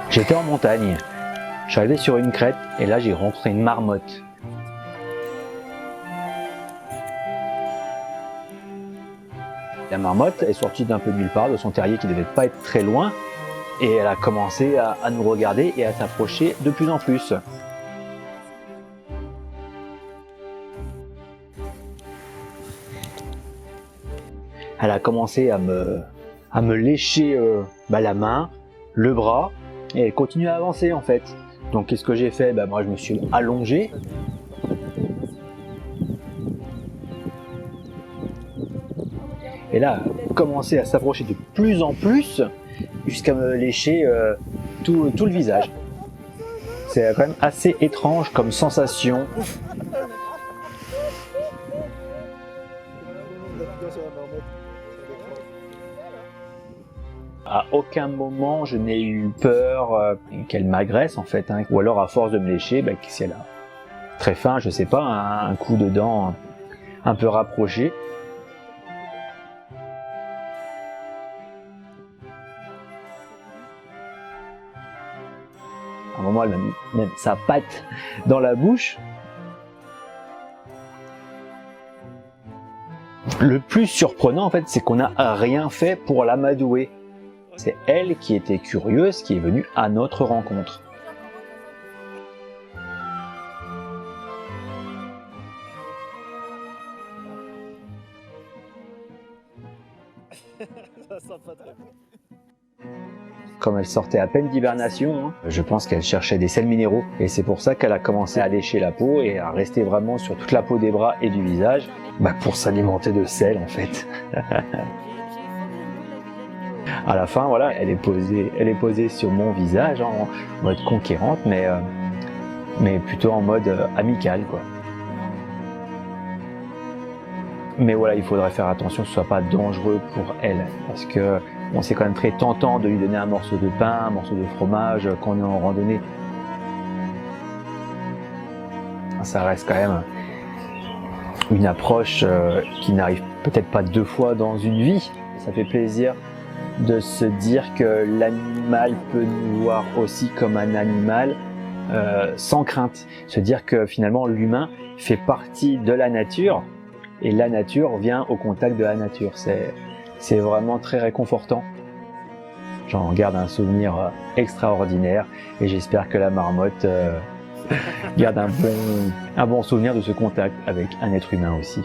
J'étais en montagne, je suis arrivé sur une crête et là j'ai rencontré une marmotte. La marmotte est sortie d'un peu nulle part de son terrier qui devait pas être très loin et elle a commencé à nous regarder et à s'approcher de plus en plus. Elle a commencé à me lécher la main, le bras, et elle continue à avancer en fait. Donc qu'est-ce que j'ai fait? Moi je me suis allongé. Et là, elle a commencé à s'approcher de plus en plus jusqu'à me lécher tout le visage. C'est quand même assez étrange comme sensation. À aucun moment je n'ai eu peur qu'elle m'agresse en fait, hein. Ou alors à force de me lécher, si elle a très faim, je sais pas, un coup de dent un peu rapproché. À un moment elle m'a mis même sa patte dans la bouche. Le plus surprenant en fait, c'est qu'on n'a rien fait pour l'amadouer. C'est elle qui était curieuse, qui est venue à notre rencontre. Comme elle sortait à peine d'hibernation, je pense qu'elle cherchait des sels minéraux. Et c'est pour ça qu'elle a commencé à lécher la peau et à rester vraiment sur toute la peau des bras et du visage, pour s'alimenter de sel en fait. À la fin, voilà, elle est posée sur mon visage en mode conquérante, mais plutôt en mode amical, quoi. Mais voilà, il faudrait faire attention que ce soit pas dangereux pour elle, parce que c'est quand même très tentant de lui donner un morceau de pain, un morceau de fromage quand on est en randonnée. Ça reste quand même une approche qui n'arrive peut-être pas 2 fois dans une vie. Ça fait plaisir de se dire que l'animal peut nous voir aussi comme un animal sans crainte. Se dire que finalement l'humain fait partie de la nature et la nature vient au contact de la nature. C'est vraiment très réconfortant. J'en garde un souvenir extraordinaire et j'espère que la marmotte garde un bon souvenir de ce contact avec un être humain aussi.